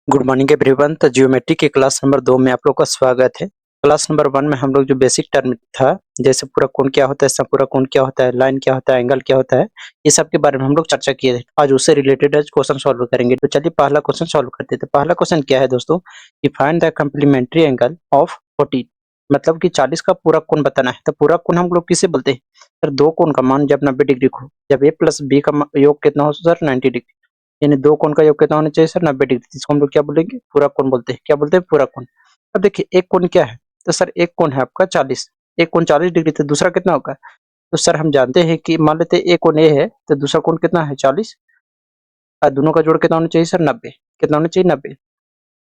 Good morning everyone. तो geometry के class number 2 में आप लोग का स्वागत है। क्लास नंबर 1 में हम लोग जो बेसिक टर्म था, जैसे पूरा कोण क्या होता है, संपूरक कोण क्या होता है, लाइन क्या होता है, एंगल क्या होता है, ये सब के बारे में हम लोग चर्चा किए थे। आज उससे रिलेटेड आज क्वेश्चन सॉल्व करेंगे। तो चलिए पहला क्वेश्चन सॉल्व करते हैं। तो पहला क्वेश्चन क्या है दोस्तों कि find the complementary angle of 40, मतलब कि 40 का पूरक कोण बताना है। तो पूरक कोण हम लोग किसे बोलते हैं सर? दो कोण का मान जब 90 डिग्री हो, जब ए प्लस बी का योग कितना हो सर 90 डिग्री, यानी दो कोण का योग कितना होना चाहिए सर 90 डिग्री। इसको हम लोग क्या बोलेंगे? पूरा कोण बोलते हैं। क्या बोलते हैं? पूरा कोण। अब देखिए एक कोण क्या है, तो सर एक कोण है आपका 40, एक कोण 40 डिग्री, तो दूसरा कितना होगा? तो सर हम जानते हैं कि मान लेते हैं एक कोण ए है तो दूसरा कोण कितना है 40, और दोनों का जोड़ कितना होना चाहिए सर 90। कितना होना चाहिए 90।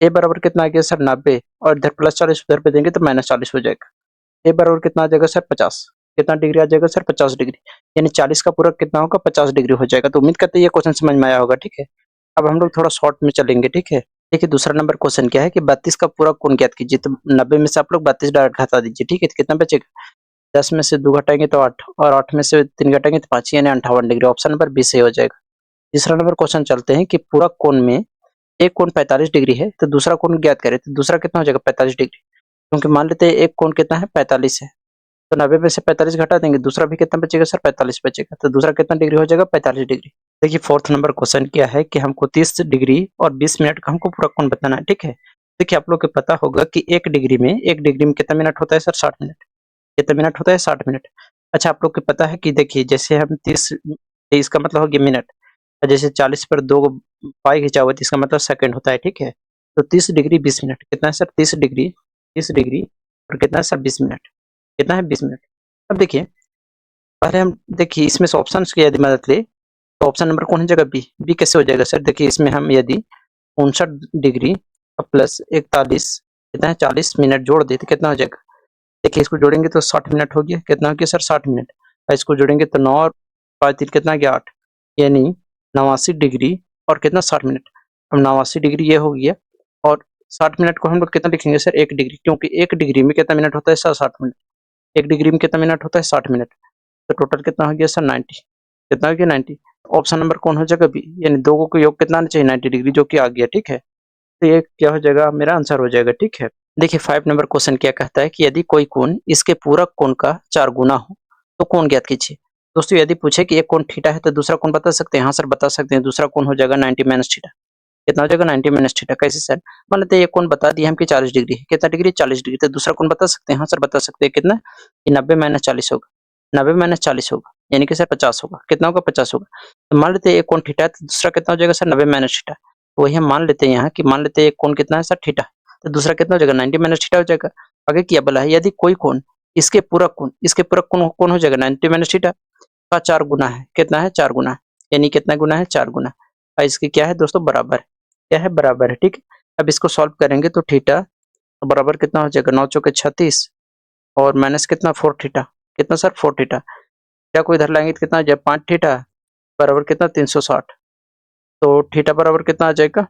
ए बराबर कितना आ गया सर 90, और इधर प्लस 40 उधर पे देंगे तो माइनस 40 हो जाएगा। ए बराबर कितना आ जाएगा सर 50, कितना डिग्री आ जाएगा सर 50 डिग्री, यानी 40 का पूरक कितना होगा 50 डिग्री हो जाएगा। तो उम्मीद करते हैं ये क्वेश्चन समझ में आया होगा। ठीक है, अब हम लोग थोड़ा शॉर्ट में चलेंगे। ठीक है, देखिए दूसरा नंबर क्वेश्चन क्या है कि 32 का पूरक कोण ज्ञात कीजिए। तो 90 में से आप लोग 32 डायरेक्ट घटा दीजिए। ठीक है, तो कितना बचेगा? 10 में से 2 घटाएंगे तो 8, और 8 में से 3 घटाएंगे तो 5, यानी 58 डिग्री। ऑप्शन नंबर बी सही हो जाएगा। तीसरा नंबर क्वेश्चन चलते हैं कि पूरक कोण में एक कोण 45 डिग्री है तो दूसरा कोण ज्ञात करें। तो दूसरा कितना हो जाएगा 45 डिग्री, क्योंकि मान लेते हैं एक कोण कितना है 45 है, तो 90 में से 45 घटा देंगे, दूसरा भी कितना बचेगा सर 45 बचेगा। तो दूसरा कितना डिग्री हो जाएगा 45 डिग्री। देखिए फोर्थ नंबर क्वेश्चन क्या है कि हमको 30 डिग्री और 20 मिनट का हमको पूरा कोण बताना है। ठीक है, देखिए आप लोग को पता होगा कि एक डिग्री में कितना मिनट होता है सर 60 मिनट। कितना मिनट होता है 60 मिनट। अच्छा आप लोग को पता है कि देखिए जैसे हम 30 30 का मतलब हो गया मिनट, और जैसे 40 पर दो पाई खिंचा हुआ है तो इसका मतलब सेकंड होता है। ठीक है, तो 30 डिग्री 20 मिनट कितना है सर? 30 डिग्री और कितना है सर 20 मिनट, कितना है 20 मिनट। अब देखिए पहले हम देखिए इसमें से ऑप्शन की यदि मदद ले तो ऑप्शन नंबर कौन हो जाएगा? बी। बी कैसे हो जाएगा सर? देखिए इसमें हम यदि 59 डिग्री प्लस 41 कितना है 40 मिनट जोड़ दे तो कितना हो जाएगा? देखिए इसको जोड़ेंगे तो 60 मिनट हो गया। कितना हो गया सर 60 मिनट, और इसको जोड़ेंगे तो 9 और 5 3 कितना गया 8, यानी 89 डिग्री और कितना 60 मिनट। अब 89 डिग्री ये हो गया, और 60 मिनट को हम लोग कितना लिखेंगे सर? 1 डिग्री, क्योंकि 1 डिग्री में कितना मिनट होता है सर 60 मिनट। 1 डिग्री में कितना मिनट होता है 60 मिनट। तो टोटल कितना हो गया सर 90, कितना हो गया 90। ऑप्शन नंबर कौन हो जाएगा? बी, यानी दो को योग कितना आना चाहिए 90 डिग्री, जो कि आ गया। ठीक है, तो ये क्या हो जाएगा? मेरा आंसर हो जाएगा। ठीक है, देखिए 5 नंबर क्वेश्चन क्या कहता है कि यदि कोई कोण इसके पूरक कोण का 4 गुना हो तो कोण ज्ञात कीजिए। दोस्तों यदि पूछे कि एक कोण थीटा है तो दूसरा कोण बता सकते हैं? हाँ सर बता सकते हैं। दूसरा कोण हो जाएगा 90 माइनस थीटा। कितना हो जाएगा 90 माइनस थीटा। कैसे सर? मान लेते हैं एक कोण बता दिया हम कि 40 डिग्री है। कितना डिग्री? 40 डिग्री। तो दूसरा कोण बता सकते हैं? हाँ सर बता सकते हैं। कितना? कि 90 माइनस 40 होगा, 90 माइनस 40 होगा, यानी कि सर 50 होगा। कितना होगा? 50 होगा। तो मान लेते हैं एक कोण थीटा है तो दूसरा कितना हो जाएगा सर 90 माइनस थीटा। तो वही हम मान लेते हैं यहाँ कि मान लेते हैं एक कोण कितना है सर थीटा, तो दूसरा कितना हो जाएगा 90 माइनस थीटा हो जाएगा। आगे क्या बोला है? यदि कोई कोण इसके पूरक कोण कौन हो जाएगा 90 माइनस थीटा का 4 गुना है। कितना है? 4 गुना, यानी कितना गुना है? 4 गुना। और इसकी क्या है दोस्तों? बराबर। क्या है? बराबर है। ठीक है, अब इसको सॉल्व करेंगे तो थीटा बराबर कितना हो जाएगा 9 चौके 36, और माइनस कितना 4 थीटा। कितना सर? 4 थीटा। थीटा को इधर लाएंगे तो कितना आ जाएगा 5 थीटा बराबर कितना 360। तो थीटा बराबर कितना आ जाएगा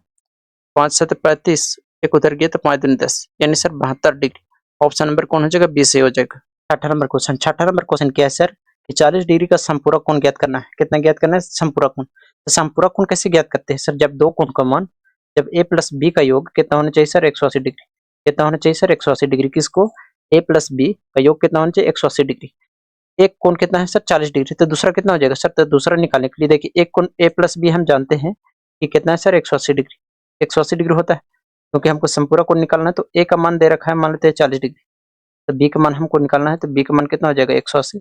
5 7 35, एक उधर गया तो 5 दूनी 10, यानी सर 72 डिग्री। ऑप्शन नंबर कौन हो जाएगा? बी से हो जाएगा। छठा नंबर क्वेश्चन क्या है सर कि 40 डिग्री का संपूरक कोण ज्ञात करना है। कितना ज्ञात करना है? संपूरक कोण। तो संपूरक कोण कैसे ज्ञात करते हैं सर? जब दो कोण का मान, जब a प्लस बी का योग कितना होना चाहिए सर? 180 डिग्री। कितना होना चाहिए सर? 180 डिग्री। किसको? a प्लस बी का योग कितना होना चाहिए? 180 डिग्री। एक कोण कितना है सर 40 डिग्री, तो दूसरा कितना हो जाएगा सर? तो दूसरा निकालने के लिए देखिए एक कोण a प्लस बी हम जानते हैं कि कितना है सर 180 डिग्री। 180 डिग्री होता है, क्योंकि हमको संपूरक कोण निकालना है। तो a का मान दे रखा है मान लेते हैं 40 डिग्री, तो b का मान हमको निकालना है। तो b का मान कितना हो जाएगा 180,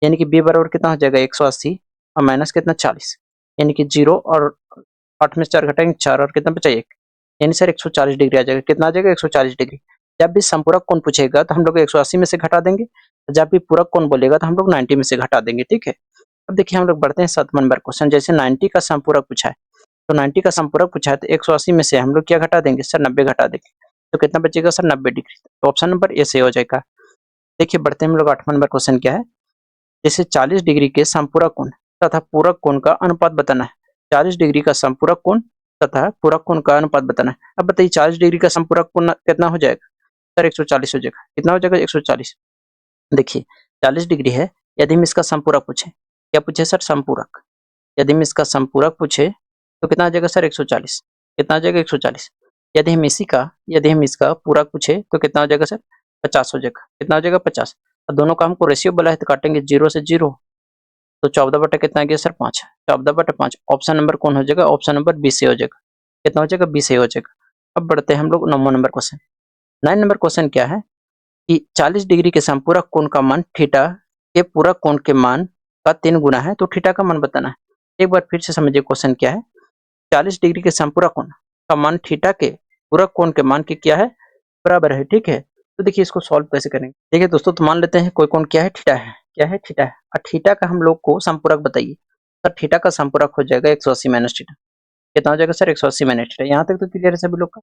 यानी कि b बराबर कितना हो जाएगा 180 और माइनस कितना 40, यानी कि 0 और 8 में से 4 घटाएंगे 4, और कितना बचा 1, यानी सर 140 डिग्री आ जाएगा। कितना आ जाएगा 140 डिग्री। जब भी संपूरक कोण पूछेगा तो हम लोग 180 में से घटा देंगे, जब भी पूरक कोण बोलेगा तो हम लोग 90 में से घटा देंगे। ठीक है, अब देखिए हम लोग बढ़ते हैं 7 नंबर क्वेश्चन। जैसे 90 का संपूरक पूछा है, तो 90 का संपूरक पूछा है तो 180 में से हम लोग क्या घटा देंगे सर? 90 घटा देंगे, तो कितना बचेगा सर? 90 डिग्री। तो ऑप्शन नंबर ए से हो जाएगा। देखिए बढ़ते हैं हम लोग 8 नंबर क्वेश्चन क्या है। जैसे 40 डिग्री के संपूरक कोण तथा पूरक कोण का अनुपात बताना है। 40 डिग्री का संपूरक कोण तथा पूरक कोण का अनुपात बताना है। अब बताइए 40 डिग्री का संपूरक कोण कितना हो जाएगा सर? 140 हो जाएगा। कितना हो जाएगा? 140। देखिए 40 डिग्री है, यदि हम इसका संपूरक पूछे, क्या पूछे सर? संपूरक। यदि हम इसका संपूरक पूछे तो कितना आ जाएगा सर? 140। कितना आ जाएगा? 140। यदि हम इसका पूरा पूछे तो कितना हो जाएगा सर 50 हो जाएगा। कितना हो जाएगा 50। और दोनों का हमको रेशियो बोला है तो काटेंगे 0 से 0, तो 14 बटे कितना आ गया सर 5, 14 बटे 5। ऑप्शन नंबर कौन हो जाएगा, ऑप्शन नंबर 20 से हो जाएगा। कितना हो जाएगा 20 से हो जाएगा। अब बढ़ते हैं हम लोग 9 नंबर क्वेश्चन। 9 नंबर क्वेश्चन क्या है कि 40 डिग्री के समपूरक कोण का मान थीटा के पूरक कोण के मान का 3 गुना है, तो थीटा का मान बताना है। एक बार फिर से समझिए क्वेश्चन क्या है। 40 डिग्री के समपूरक कोण का मान थीटा के पूरक कोण के मान के क्या है, बराबर है। ठीक है, तो देखिए इसको सॉल्व कैसे करेंगे। देखिए दोस्तों, तो मान लेते हैं कोई कोण क्या है, थीटा है। क्या है, थीटा है। और थीटा का हम लोग को समपूरक बताइए। सर थीटा का समपूरक हो जाएगा 180 माइनस थीटा। कितना हो जाएगा सर 180 माइनस थीटा। यहाँ तक तो क्लियर है सभी लोग का।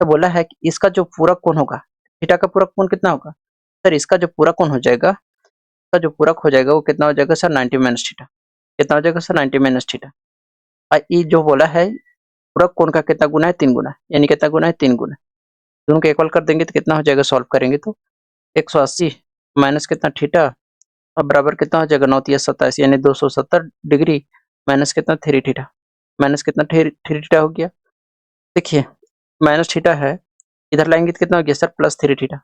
तो बोला है कि इसका जो पूरक कोण होगा, थीटा का पूरक कोण कितना होगा सर, इसका जो पूरक कोण हो जाएगा, इसका जो पूरक हो जाएगा वो कितना हो जाएगा सर 90 माइनस थीटा। कितना हो जाएगा सर 90 माइनस थीटा। और ये जो बोला है पूरक कोण का कितना गुना है, 3 गुना, यानी कितना गुना है 3 गुना। दोनों को इक्वल कर देंगे तो कितना हो जाएगा, सॉल्व करेंगे तो 180 माइनस कितना थीटा और बराबर कितना हो जाएगा 9 तिया 27, यानी 270 डिग्री माइनस कितना 3 थीटा। माइनस कितना 3 थीटा हो गया। देखिए माइनस थीटा है, इधर लाएंगे तो कितना हो गया sir plus 3 theta.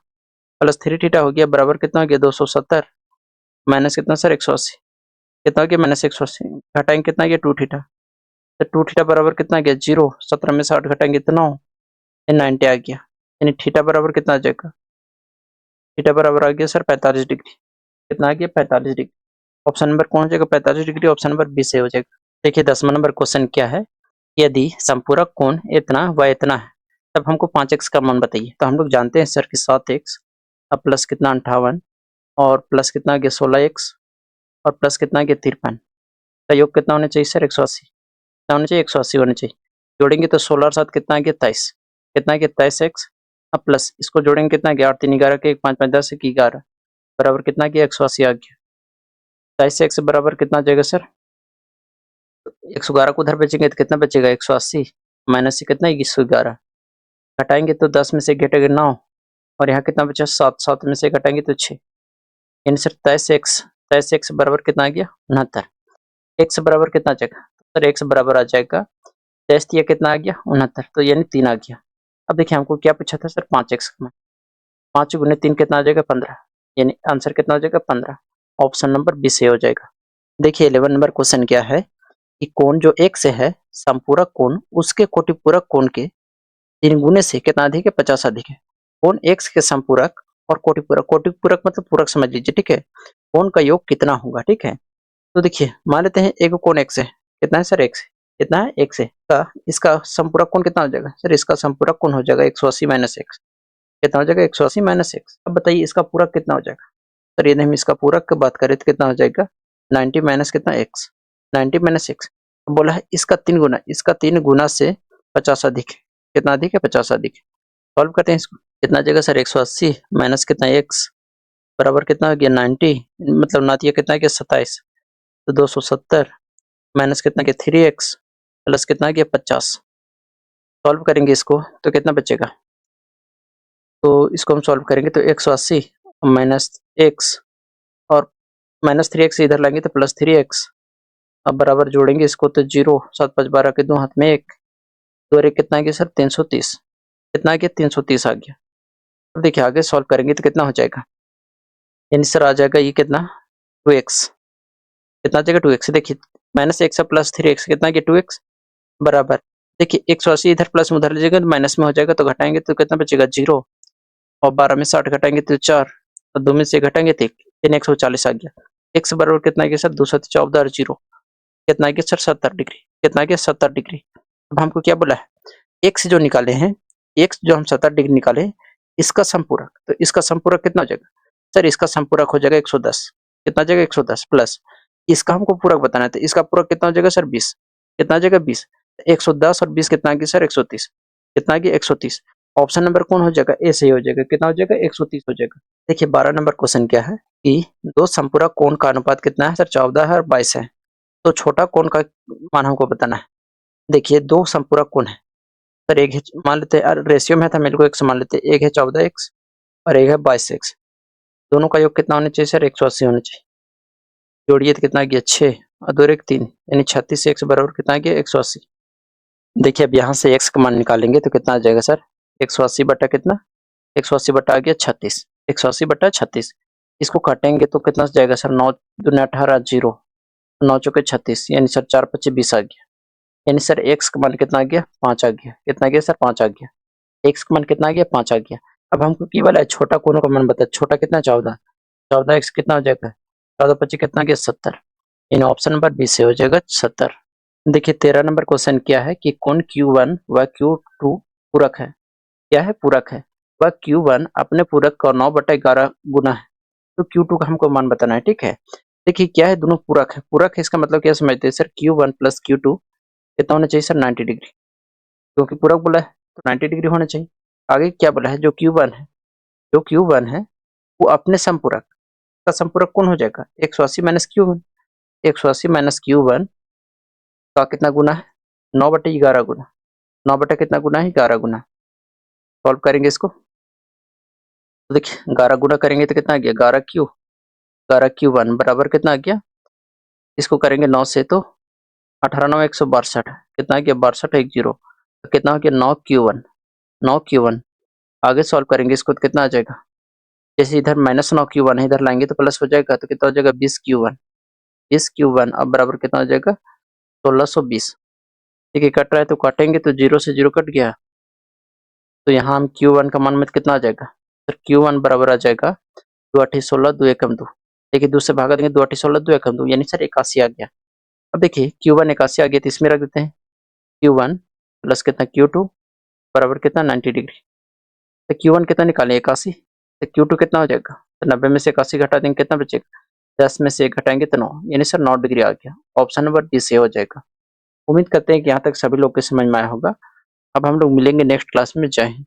Plus 3 theta हो गया बराबर कितना हो गया 270 माइनस कितना सर 180। कितना हो गया माइनस 180, घटाएंगे कितना गया 2 थीटा। तो 2 थीटा बराबर कितना गया 0, 17 में से 8 घटाएंगे तो 9, 90 आ गया। यानी थीटा बराबर कितना आ जाएगा, थीटा बराबर आ गया सर 45 डिग्री। कितना आ गया 45 डिग्री। ऑप्शन नंबर कौन हो जाएगा 45 डिग्री, ऑप्शन नंबर 20 से हो जाएगा। देखिए 10वां नंबर क्वेश्चन क्या है, यदि संपूरक कोण इतना व इतना है तब हमको 5x का मान बताइए। तो हम लोग जानते हैं सर कि 7x और प्लस कितना 58 और प्लस कितना आ गया 16x और प्लस कितना आ गया 53 का योग कितना होना चाहिए सर 180। कितना होना चाहिए 180 होना चाहिए। जोड़ेंगे तो 16 और 7 कितना आ गया 23। कितना आ गया 23x और प्लस इसको जोड़ेंगे कितना आ गया 8 3 11 के 1 5 5 10 1 11 बराबर कितना आ गया 180 आ गया। 23x बराबर कितना आ जाएगा सर, 111 को उधर बेचेंगे तो कितना बचेगा 180 माइनस से कितना 111, घटाएंगे तो 10 में से घटेगा 9 और यहाँ कितना बचा 7, 7 में से घटाएंगे तो 6, यानी सर 23x बराबर कितना आ गया 69। x बराबर कितना आ जाएगा सर, x बराबर आ जाएगा 23 या कितना आ गया 69, तो यानी 3 आ गया। अब देखिए हमको क्या पूछा था सर 5x का, 5 गुने 3 कितना आ जाएगा 15, यानी आंसर कितना हो जाएगा 15। ऑप्शन नंबर 20 से हो जाएगा। देखिए 11 नंबर क्वेश्चन क्या है कि कोण जो एक से है संपूरक कोण उसके कोटिपूरक कोण के 3 गुने से कितना अधिक है 50 अधिक है। कोण x के संपूरक और कोटिपूरक, कोटिपूरक मतलब पूरक समझ लीजिए। ठीक है, कोण का योग कितना होगा। ठीक है, तो देखिए मान लेते हैं एक कोण x है, कितना है सर x, कितना है x है का इसका संपूरक कोण कितना हो जाएगा सर, इसका संपूरक कोण हो जाएगा 180 माइनस x। कितना हो जाएगा 180 माइनस x। अब बताइए इसका पूरक कितना हो जाएगा सर, यदि हम इसका पूरक की बात करें तो कितना हो जाएगा 90 माइनस कितना x, 90 माइनस x। बोला है इसका 3 गुना, इसका 3 गुना से 50 अधिक है। कितना अधिक है 50 अधिक है। सॉल्व करते हैं इसको, कितना आ जाएगा सर 180 माइनस कितना x बराबर कितना हो गया 90, मतलब नातिया कितना गया 27, तो 270 माइनस कितना गया 3x प्लस कितना गया 50। सॉल्व करेंगे इसको तो कितना बचेगा, तो इसको हम सॉल्व करेंगे तो 180 माइनस x और माइनस 3x इधर लाएंगे तो प्लस 3x। अब बराबर जोड़ेंगे इसको तो 0, 7 5 12 के 2 हाथ में 1, 2 और 1 कितना आ गया सर 330। कितना आ गया 330 आ गया। अब देखिए आगे सॉल्व करेंगे तो कितना हो जाएगा, यानी सर आ जाएगा ये कितना 2x। कितना आ जाएगा 2x। देखिए माइनस x प्लस 3x कितना आ गया 2x बराबर। देखिए 180 इधर प्लस में उधर लीजिएगा तो माइनस में हो जाएगा, तो घटाएंगे तो कितना बचेगा 0 और 12 में 60 घटाएंगे तो 4 और 2 में से घटाएंगे तो 1, 140 आ गया। x बराबर कितना आ गया सर 214 और 0 कितना आ गया सर 70 डिग्री। कितना आ गया 70 डिग्री। अब हमको क्या बोला है, x जो निकाले हैं, x जो हम 70 डिग्री निकाले इसका संपूरक, तो इसका संपूरक कितना हो जाएगा सर, इसका संपूरक हो जाएगा 110। कितना आ जाएगा 110 प्लस इसका हमको पूरक बताना है, तो इसका पूरक कितना हो जाएगा सर 20। कितना आ जाएगा 20, 110 और 20 कितना आ गया सर 130। कितना आ गया 130। ऑप्शन नंबर कौन हो जाएगा, ए सही हो जाएगा। कितना हो जाएगा 130 हो जाएगा। देखिए 12 नंबर क्वेश्चन क्या है कि दो संपूरक कोण का अनुपात कितना है सर 14 है और 22 है, तो छोटा कोण का मान हमको बताना है। देखिए दो संपूरक कोण है सर, एक है मान लेते हैं रेशियो में था मेरे को x मान लेते हैं, एक है 14x और एक है 22x। दोनों का योग कितना होना चाहिए सर 180 होना चाहिए। जोड़िए तो कितना आ गया 6 और 2 1 3, यानी 36 x बराबर कितना आ गया 180। देखिए अब यहाँ से x का मान निकालेंगे तो कितना आ जाएगा सर 180 बटा कितना, 180 बटा आ गया 36, 180 बटा 36। इसको काटेंगे तो कितना जाएगा सर, 9 दूनी 18, 0, 9 चौके 36, यानी सर 4 पच्चे 20 आ गया। यानी सर एक्स का मान कितना आ गया, 5 आ गया। कितना आ गया सर, 5 आ गया। एक्स का मान कितना आ गया, 5 आ गया। अब हमको केवल है छोटा कोनों का मान बता, छोटा कितना 14, 14 एक्स कितना हो जाएगा, 14 पच्चीस कितना आ गया 70। इन ऑप्शन नंबर बी से हो जाएगा 70। देखिए 13 नंबर क्वेश्चन क्या है कि कोण Q1 व Q2 पूरक है। क्या है, पूरक है। वह Q1 अपने पूरक का 9/11 गुना है, तो Q2 का हमको मान बताना है, ठीक है। देखिए क्या है, दोनों पूरक है। पूरक है इसका मतलब क्या समझते हैं सर, Q1 प्लस Q2 कितना होना चाहिए सर, 90 डिग्री, क्योंकि पूरक बोला है तो 90 डिग्री होना चाहिए। आगे क्या बोला है, जो Q1 है, जो Q1 है वो अपने समपूरक का समपूरक कौन हो जाएगा, 180 माइनस Q1। 180 माइनस Q1 का कितना गुना है, 9/11 गुना, 9 बटे कितना गुना है, 11 गुना। सॉल्व करेंगे इसको तो देखिए 11 गुना करेंगे तो कितना आ गया, 11 Q1 बराबर कितना आ गया, इसको करेंगे 9 से तो 18 9 162, कितना आ गया 62 10, तो कितना हो गया 9Q1, 9Q1। आगे सॉल्व करेंगे इसको तो कितना आ जाएगा, जैसे इधर -9Q1 है, इधर लाएंगे तो प्लस हो जाएगा, तो कितना हो जाएगा 20Q1, 20Q1 अब बराबर कितना हो जाएगा 1620। ठीक है, कट रहा है तो काटेंगे तो 0 से 0 कट गया, तो यहाँ हम Q1 का मान में कितना आ जाएगा, तो Q1 बराबर आ जाएगा 2 8 16 2 1 2। देखिए 2 से भागा देंगे, 2 8 16 2 1 2, यानी सर 81 आ गया। अब देखिए Q1 81 आ गया तो इसमें रख देते हैं, Q1 प्लस कितना Q2 बराबर कितना 90 डिग्री। तो Q1 कितना निकालें 81, तो Q2 कितना हो जाएगा, तो 90 में से 81 घटा देंगे कितना बचेगा, 10 में से 1 घटाएंगे तो 9, यानी सर 9 डिग्री आ गया। ऑप्शन नंबर डी से हो जाएगा। उम्मीद करते हैं कि यहाँ तक सभी लोग के समझ में आया होगा। अब हम लोग मिलेंगे नेक्स्ट क्लास में। जय हिंद।